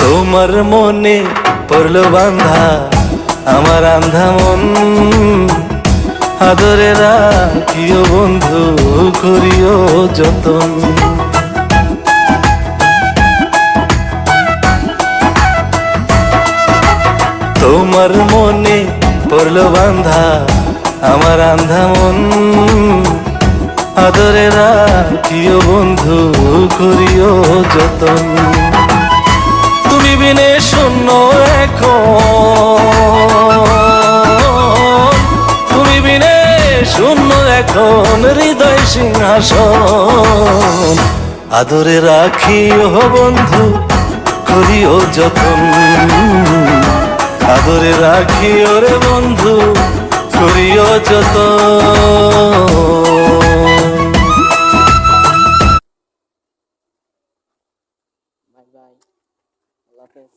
তোমার মনে পড়লো বান্ধা আমার আন্ধা মন, আদরে রাখিও বন্ধু করিও যতন। তোমার মনে পড়লো বান্ধা আমার আন্ধা মন, আদরে রাখিও বন্ধু করিও যতন। তুমি বিনে শূন্য এখন, তুমি বিনে শূন্য এখন হৃদয় সিংহাসন, আদরে রাখিও বন্ধু করিও যতন, আদরে রাখিও রে বন্ধু করিও যতন। বাই বাই, আল্লাহ হাফেজ।